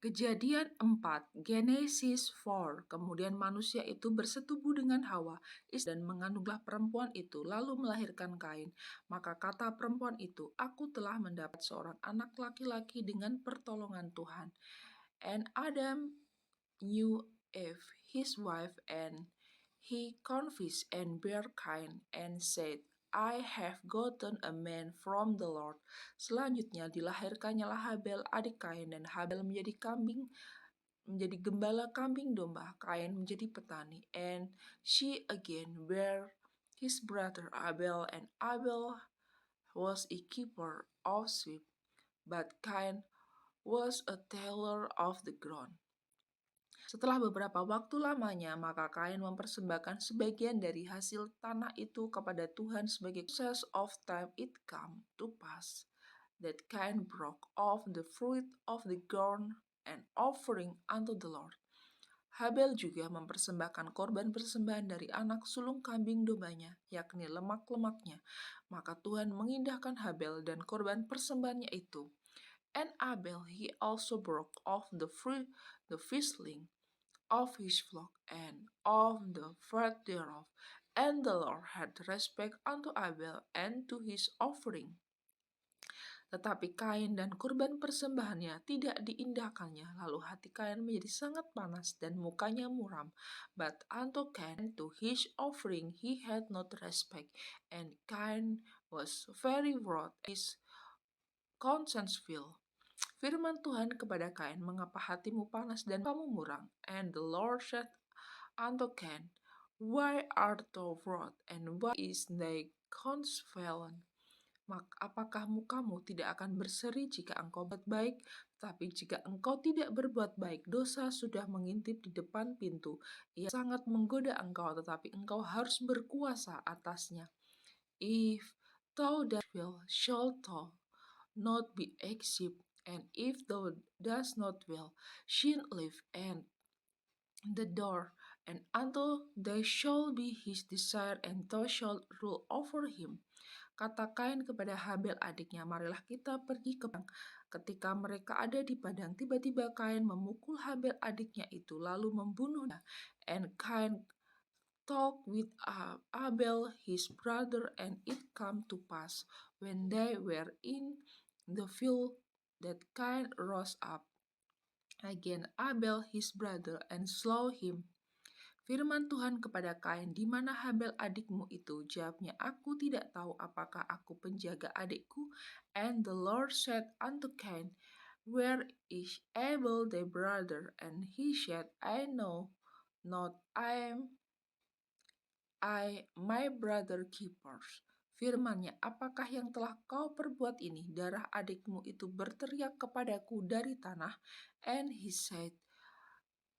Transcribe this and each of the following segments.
Kejadian 4, Genesis 4. Kemudian manusia itu bersetubuh dengan Hawa, dan mengandunglah perempuan itu, lalu melahirkan Kain. Maka kata perempuan itu, aku telah mendapat seorang anak laki-laki dengan pertolongan Tuhan. And Adam knew Eve, his wife, and he confessed and bare Cain, and said, I have gotten a man from the Lord. Selanjutnya dilahirkannya Habel adik Kain, dan Habel menjadi gembala kambing domba, Kain menjadi petani. And she again bare his brother Abel, and Abel was a keeper of sheep, but Cain was a tiller of the ground. Setelah beberapa waktu lamanya, maka Kain mempersembahkan sebagian dari hasil tanah itu kepada Tuhan sebagai process of time. It come to pass that Cain broke off the fruit of the ground and offering unto the Lord. Habel juga mempersembahkan korban persembahan dari anak sulung kambing dombanya, yakni lemak-lemaknya. Maka Tuhan mengindahkan Habel dan korban persembahannya itu. And Abel he also broke off the firstling of his flock and of the fat thereof. And the Lord had respect unto Abel and to his offering. Tetapi Kain dan kurban persembahannya tidak diindahkannya. Lalu hati Kain menjadi sangat panas dan mukanya muram. But unto Cain to his offering he had not respect. And Cain was very wroth, his conscience filled. Firman Tuhan kepada Kain, mengapa hatimu panas dan kamu muram? And the Lord said unto Cain, why art thou wroth, and why is thy conscience fallen? Apakah mukamu tidak akan berseri jika engkau berbuat baik? Tapi jika engkau tidak berbuat baik, dosa sudah mengintip di depan pintu. Ia sangat menggoda engkau, tetapi engkau harus berkuasa atasnya. If thou dost will, shalt thou not be escaped, and if thou dost not will, shalt live, and the door, and unto thy shall be his desire, and thou shalt rule over him. Kata Kain kepada Habel adiknya, marilah kita pergi ke padang. Ketika mereka ada di padang, tiba-tiba Kain memukul Habel adiknya itu, lalu membunuhnya. And Cain talked with Abel his brother, and it come to pass, when they were in the field, that Cain rose up again Abel his brother, and slew him. Firman Tuhan kepada Kain, di mana Habel adikmu itu? Jawabnya, aku tidak tahu apakah aku penjaga adikku. And the Lord said unto Cain, where is Abel thy brother? And he said, I know not, I my brother keepers. Firman-Nya, apakah yang telah kau perbuat ini? Darah adikmu itu berteriak kepadaku dari tanah. And he said,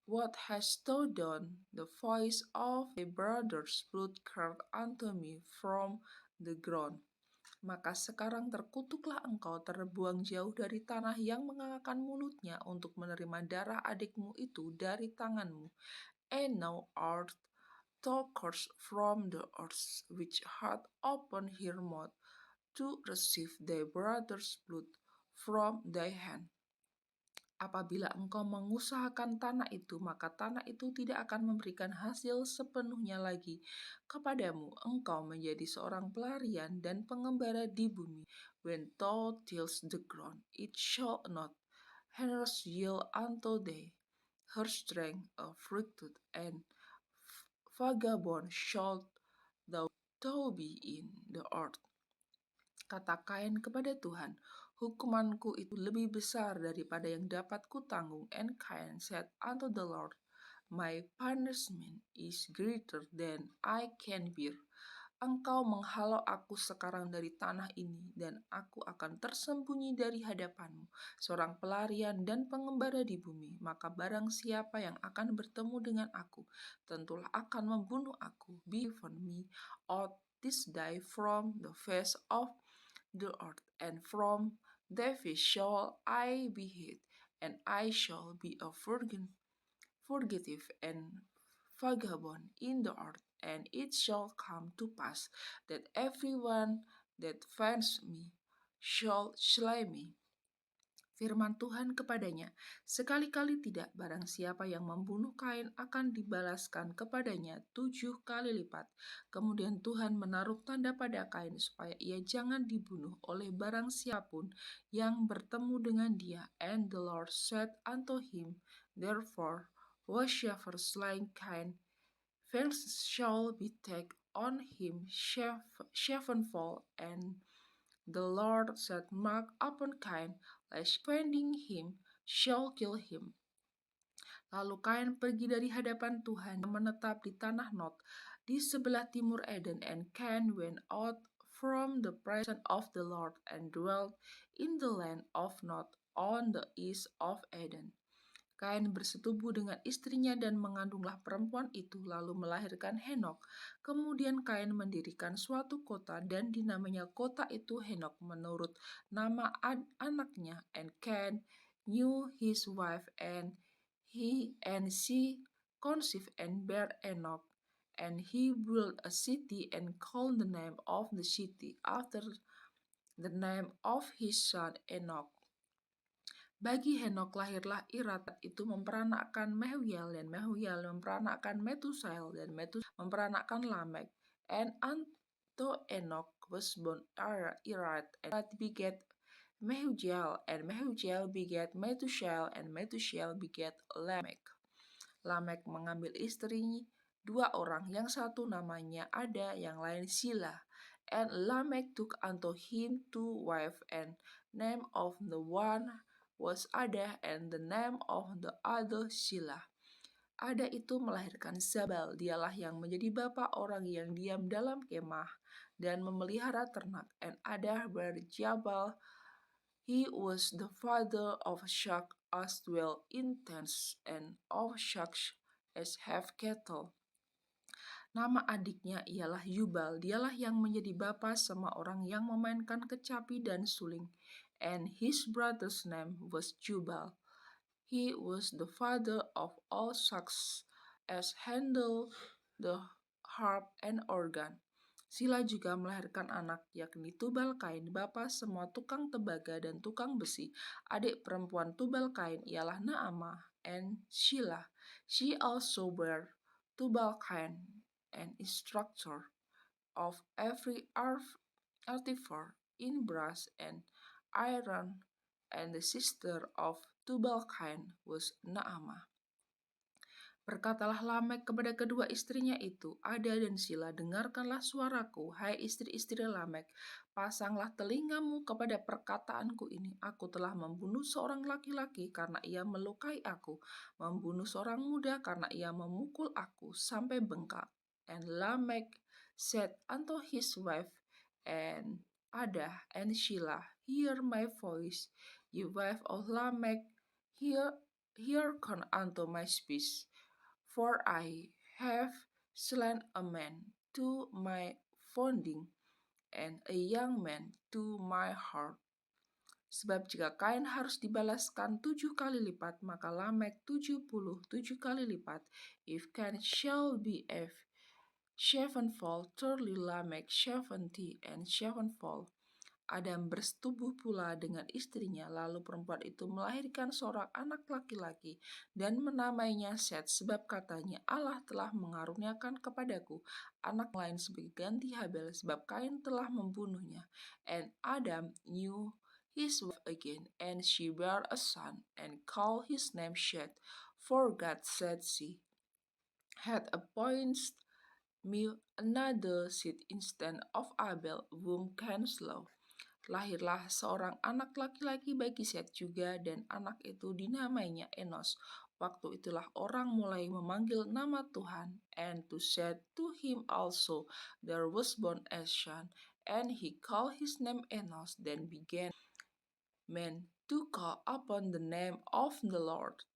what hast thou done? The voice of thy brother's blood cried unto me from the ground. Maka sekarang terkutuklah engkau, terbuang jauh dari tanah yang mengangkat mulutnya untuk menerima darah adikmu itu dari tanganmu. And now art thou cursed from the earth, which hath opened her mouth to receive thy brother's blood from thy hand. Apabila engkau mengusahakan tanah itu, maka tanah itu tidak akan memberikan hasil sepenuhnya lagi kepadamu. Engkau menjadi seorang pelarian dan pengembara di bumi. When thou tillest the ground, it shall not henceforth yield unto thee her strength a fruited, and vagabond shalt thou be in the earth. Kata Kain kepada Tuhan, hukumanku itu lebih besar daripada yang dapat kutanggung. And Cain said unto the Lord, my punishment is greater than I can bear. Engkau menghalau aku sekarang dari tanah ini, dan aku akan tersembunyi dari hadapanmu, seorang pelarian dan pengembara di bumi. Maka barang siapa yang akan bertemu dengan aku, tentulah akan membunuh aku. Be from me out this day from the face of the earth, and from David shall I be hid, and I shall be a fugitive and vagabond in the earth. And it shall come to pass that everyone that finds me shall slay me. Firman Tuhan kepadanya, sekali-kali tidak, barang siapa yang membunuh Kain akan dibalaskan kepadanya 7 kali lipat. Kemudian Tuhan menaruh tanda pada Kain supaya ia jangan dibunuh oleh barang siapapun yang bertemu dengan dia. And the Lord said unto him, therefore, whosoever slain Cain, vengeance shall be taken on him sevenfold. And the Lord set mark upon Cain, lest finding him shall kill him. Lalu Kain pergi dari hadapan Tuhan dan menetap di tanah Nod di sebelah timur Eden. And Cain went out from the presence of the Lord and dwelt in the land of Nod on the east of Eden. Kain bersetubuh dengan istrinya dan mengandunglah perempuan itu, lalu melahirkan Henok. Kemudian Kain mendirikan suatu kota dan dinamainya kota itu Henok menurut nama anaknya. And Cain knew his wife, and she conceived and bare Enoch. And he built a city and called the name of the city after the name of his son Enoch. Bagi Henok lahirlah Irat, itu memperanakkan Mehujael, dan Mehujael memperanakkan Metusael, dan Metusael memperanakkan Lamek. And unto Enoch was born Irat, and Irat begat Mehujael, and Mehujael begat Metusael, and Metusael begat Lamek. Lamek mengambil istri 2 orang, yang satu namanya Ada, yang lain Sila. And Lamek took unto him 2 wives, and name of the one was Ada, and the name of the other Sila. Ada itu melahirkan Zabal, dialah yang menjadi bapa orang yang diam dalam kemah dan memelihara ternak. And Ada bare Jabal, he was the father of Shak as dwell in tents, and of Shak as have cattle. Nama adiknya ialah Yubal, dialah yang menjadi bapa semua orang yang memainkan kecapi dan suling. And his brother's name was Jubal. He was the father of all such as handle the harp and organ. Sila juga melahirkan anak, yakni Tubal Kain, bapa semua tukang tembaga dan tukang besi. Adik perempuan Tubal Kain ialah Naamah, and Sheila. She also bare Tubal Kain, an instructor of every artificer in brass and iron, and the sister of Tubal Kain was Naamah. Berkatalah Lamek kepada kedua istrinya itu, Ada dan Sila, dengarkanlah suaraku, hai istri-istri Lamek, pasanglah telingamu kepada perkataanku ini. Aku telah membunuh seorang laki-laki karena ia melukai aku, membunuh seorang muda karena ia memukul aku sampai bengkak. And Lamek said unto his wife and Ada and Sila, hear my voice, ye wife of Lamek, hearken unto my speech. For I have slain a man to my founding, and a young man to my heart. Sebab jika Kain harus dibalaskan 7 kali lipat, maka Lamek 77 kali lipat. If Cain shall be sevenfold, truly Lamek 70 and sevenfold. Adam bersetubuh pula dengan istrinya, lalu perempuan itu melahirkan seorang anak laki-laki dan menamainya Set, sebab katanya, Allah telah mengaruniakan kepadaku anak lain sebagai ganti Habel, sebab Kain telah membunuhnya. And Adam knew his wife again, and she bare a son, and called his name Seth, for God said she had appointed me another seed instead of Abel, whom Cain slew. Lahirlah seorang anak laki-laki bagi Set juga, dan anak itu dinamainya Enos. Waktu itulah orang mulai memanggil nama Tuhan. And to Set, to him also there was born a son, and he called his name Enos. Then began men to call upon the name of the Lord.